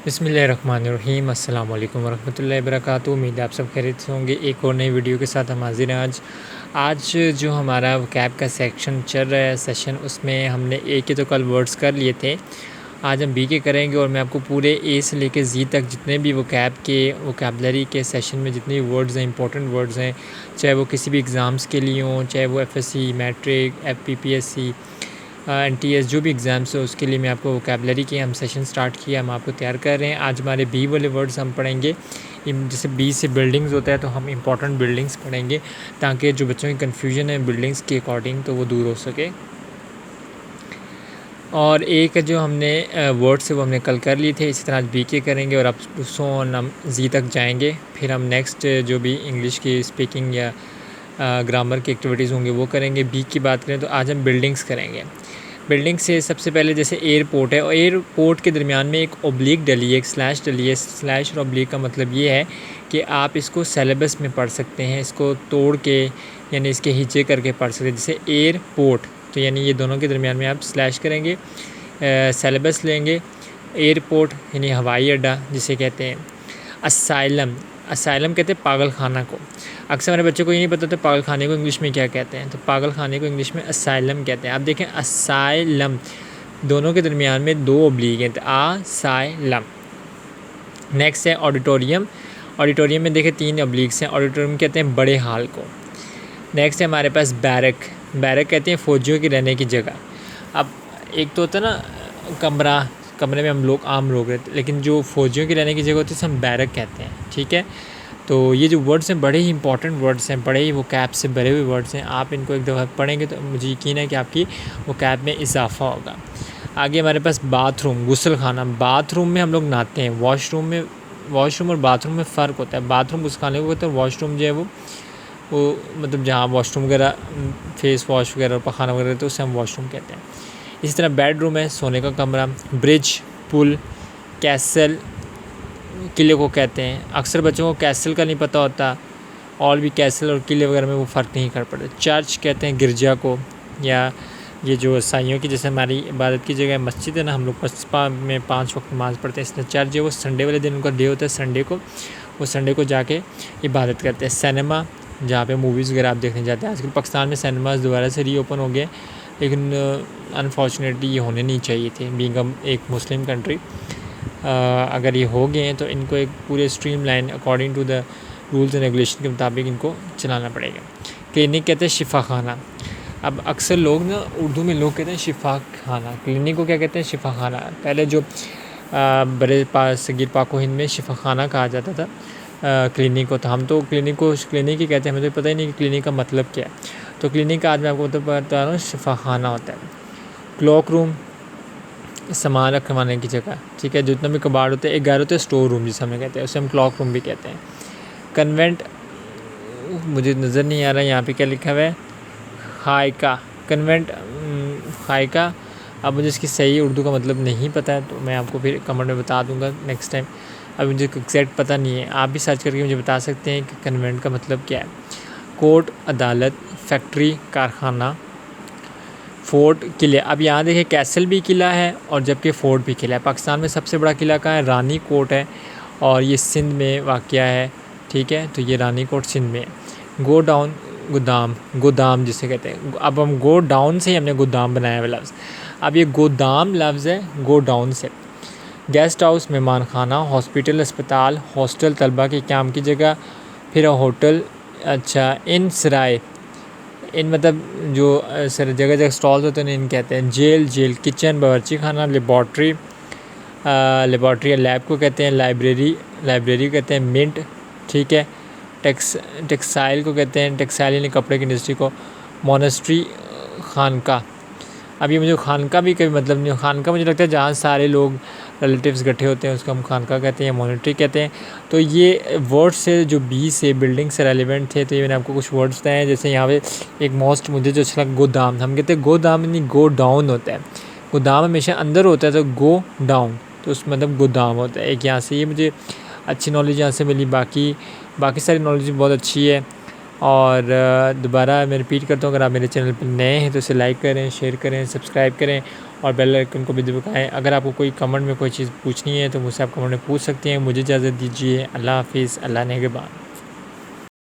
بسم اللہ الرحمن الرحیم۔ السلام علیکم ورحمۃ اللہ وبرکاتہ۔ امید ہے آپ سب خیریت سے ہوں گے۔ ایک اور نئی ویڈیو کے ساتھ ہم حاضر ہیں۔ آج جو ہمارا وکیب کا سیکشن چل رہا ہے سیشن، اس میں ہم نے اے کے تو کل ورڈز کر لیے تھے، آج ہم بی کے کریں گے، اور میں آپ کو پورے اے سے لے کے زی تک جتنے بھی وکیبلری کے سیشن میں جتنے ورڈز ہیں، امپورٹنٹ ورڈز ہیں، چاہے وہ کسی بھی ایگزامس کے لیے ہوں، چاہے وہ F S C, matric, F P P S C, N T S, جو بھی ایگزامس ہو، اس کے لیے میں آپ کو وکیبلری کے ہم سیشن سٹارٹ کیا، ہم آپ کو تیار کر رہے ہیں۔ آج ہمارے بی والے ورڈز ہم پڑھیں گے، جیسے بی سے بلڈنگز ہوتا ہے تو ہم امپورٹنٹ بلڈنگز پڑھیں گے، تاکہ جو بچوں کی کنفیوژن ہے بلڈنگز کے اکارڈنگ تو وہ دور ہو سکے۔ اور اے کا جو ہم نے ورڈس وہ ہم نے کل کر لیے تھے، اسی طرح آج بی کے کریں گے، اور اب ہم زی تک جائیں گے، پھر ہم نیکسٹ جو بھی انگلش کی اسپیکنگ یا گرامر کی ایکٹیویٹیز ہوں گے وہ کریں گے۔ بی کی بات کریں تو آج ہم بلڈنگز کریں گے۔ بلڈنگ سے سب سے پہلے جیسے ایئرپورٹ ہے، اور ایئرپورٹ کے درمیان میں ایک اوبلیک ڈلی ہے، ایک سلیش ڈلی ہے۔ سلیش اور اوبلیک کا مطلب یہ ہے کہ آپ اس کو سیلیبس میں پڑھ سکتے ہیں، اس کو توڑ کے یعنی اس کے ہیچے کر کے پڑھ سکتے ہیں۔ جیسے ایئرپورٹ تو یعنی یہ دونوں کے درمیان میں آپ سلیش کریں گے، سیلیبس لیں گے۔ ایئرپورٹ یعنی ہوائی اڈہ جسے کہتے ہیں۔ اسائلم، اسائلم کہتے ہیں پاگل خانہ کو۔ اکثر ہمارے بچوں کو یہ نہیں پتہ تو پاگل خانے کو انگلش میں کیا کہتے ہیں، تو پاگل خانے کو انگلش میں اسائلم کہتے ہیں۔ آپ دیکھیں اسائلم دونوں کے درمیان میں دو اوبلیک ہیں، اسائلم۔ نیکسٹ ہے آڈیٹوریم۔ آڈیٹوریم میں دیکھیں تین اوبلیکس ہیں، آڈیٹوریم کہتے ہیں بڑے ہال کو۔ نیکسٹ ہے ہمارے پاس بیرک۔ بیرک کہتے ہیں فوجیوں کی رہنے کی جگہ۔ اب ایک تو ہوتا ہے نا کمرے میں ہم لوگ عام لوگ رہتے ہیں، لیکن جو فوجیوں کی رہنے کی جگہ ہوتی ہے اسے ہم بیرک کہتے ہیں، ٹھیک ہے۔ تو یہ جو ورڈز ہیں بڑے ہی امپورٹنٹ ورڈز ہیں، بڑے ہی وکیب سے بھرے ہوئے ورڈز ہیں۔ آپ ان کو ایک دفعہ پڑھیں گے تو مجھے یقین ہے کہ آپ کی وکیب میں اضافہ ہوگا۔ آگے ہمارے پاس باتھ روم، غسل خانہ۔ باتھ روم میں ہم لوگ نہاتے ہیں، واش روم اور باتھ روم میں فرق ہوتا ہے۔ باتھ روم غسل خانے کو کہتے ہیں، واش روم جو ہے وہ مطلب جہاں واش روم وغیرہ، فیس واش وغیرہ، پخانہ وغیرہ تو اسے ہم واش روم کہتے ہیں۔ اسی طرح بیڈ روم ہے سونے کا کمرہ۔ برج، پل، کیسل قلعے کو کہتے ہیں۔ اکثر بچوں کو کیسل کا نہیں پتہ ہوتا، اور بھی کیسل اور قلعے وغیرہ میں وہ فرق نہیں کر پڑتے۔ چرچ کہتے ہیں گرجا کو، یا یہ جو عیسائیوں کی جیسے ہماری عبادت کی جگہ مسجد ہے نا، ہم لوگ میں 5 وقت نماز پڑھتے ہیں، اس لیے چرچ جو وہ سنڈے والے دن ان کا ڈے ہوتا ہے، سنڈے کو وہ سنڈے کو جا کے عبادت کرتے ہیں۔ سینما جہاں پہ موویز وغیرہ آپ دیکھنے جاتے ہیں۔ آج کل پاکستان میں سینماز دوبارہ سے ری اوپن ہو گئے، لیکن انفارچونیٹلی یہ ہونے نہیں چاہیے تھے، بینگ ایک مسلم کنٹری۔ اگر یہ ہو گئے ہیں تو ان کو ایک پورے streamline according to the rules and regulation کے مطابق ان کو چلانا پڑے گا۔ کلینک کہتے ہیں شفا خانہ۔ اب اکثر لوگ نا اردو میں لوگ کہتے ہیں شفا خانہ، کلینک کو کیا کہتے ہیں؟ شفا خانہ۔ پہلے جو بڑے صغیر پاک و ہند میں شفا خانہ کہا جاتا تھا کلینک کو، تو ہم تو کلینک کو کلینک ہی کہتے ہیں، ہمیں تو پتہ ہی نہیں کہ کلینک کا مطلب کیا ہے۔ تو کلینک کا آج میں آپ کو بتا رہا ہوں شفا خانہ ہوتا ہے۔ کلاک روم سامان رکھوانے کی جگہ، ٹھیک ہے، جتنا بھی کباڑ ہوتے ہیں، ایک گھر ہوتا ہے اسٹور روم جسے ہم کہتے ہیں، اسے ہم کلاک روم بھی کہتے ہیں۔ کنوینٹ مجھے نظر نہیں آ رہا ہے یہاں پہ کیا لکھا ہوا ہے، خائقہ۔ کنوینٹ خائقہ، اب مجھے اس کی صحیح اردو کا مطلب نہیں پتہ ہے، تو میں آپ کو پھر کمنٹ میں بتا دوں گا نیکسٹ ٹائم۔ اب مجھے ایگزیکٹ پتہ نہیں ہے، آپ بھی سرچ کر کے مجھے بتا سکتے ہیں کہ کنوینٹ کا مطلب کیا ہے۔ کورٹ عدالت، فیکٹری کارخانہ، فورٹ قلعہ۔ اب یہاں دیکھیں کیسل بھی قلعہ ہے اور جبکہ فورٹ بھی قلعہ ہے۔ پاکستان میں سب سے بڑا قلعہ کہاں ہے؟ رانی کوٹ ہے، اور یہ سندھ میں واقع ہے، ٹھیک ہے، تو یہ رانی کوٹ سندھ میں ہے۔ گو ڈاؤن، گودام، گودام جسے کہتے ہیں۔ اب ہم گو ڈاؤن سے ہی ہم نے گودام بنایا ہوا لفظ، اب یہ گودام لفظ ہے گو ڈاؤن سے۔ گیسٹ ہاؤس مہمان خانہ، ہاسپٹل اسپتال، ہاسٹل طلبہ کے قیام کی جگہ، پھر ہوٹل، اچھا ان سرائے، ان مطلب جو جگہ جگہ اسٹالز ہوتے ہیں ان کہتے ہیں۔ جیل، جیل، کچن، باورچی خانہ، لیبارٹری، لیبارٹری یا لیب کو کہتے ہیں۔ لائبریری، لائبریری کہتے ہیں۔ منٹ، ٹھیک ہے۔ ٹیکسٹائل کو کہتے ہیں، ٹیکسٹائل یعنی کپڑے کی انڈسٹری کو۔ مونسٹری، خانقاہ۔ اب یہ مجھے خانقاہ بھی کبھی مطلب نہیں، خانقاہ مجھے لگتا ہے جہاں سارے لوگ ریلیٹیوز اکٹھے ہوتے ہیں اس کو ہم خانقاہ کہتے ہیں یا مونیٹری کہتے ہیں۔ تو یہ ورڈ سے جو بی سے بلڈنگ سے ریلیونٹ تھے، تو یہ میں نے آپ کو کچھ ورڈز بتائے ہیں، جیسے یہاں پہ ایک موسٹ مجھے جو اچھا لگا گودام، ہم کہتے ہیں گودام یعنی گو ڈاؤن ہوتا ہے، گودام ہمیشہ اندر ہوتا ہے تو گو ڈاؤن تو اس مطلب گودام ہوتا ہے۔ ایک یہاں سے یہ مجھے اچھی نالج یہاں سے ملی، باقی ساری نالج بہت اچھی ہے۔ اور دوبارہ میں رپیٹ کرتا ہوں، اگر آپ میرے چینل پہ نئے ہیں تو اسے لائک کریں، شیئر کریں، سبسکرائب کریں اور بیل آئیکن کو بھی دبائیں۔ اگر آپ کو کوئی کمنٹ میں کوئی چیز پوچھنی ہے تو مجھ سے آپ کمنٹ میں پوچھ سکتے ہیں۔ مجھے اجازت دیجیے، اللہ حافظ، اللہ نگہبان۔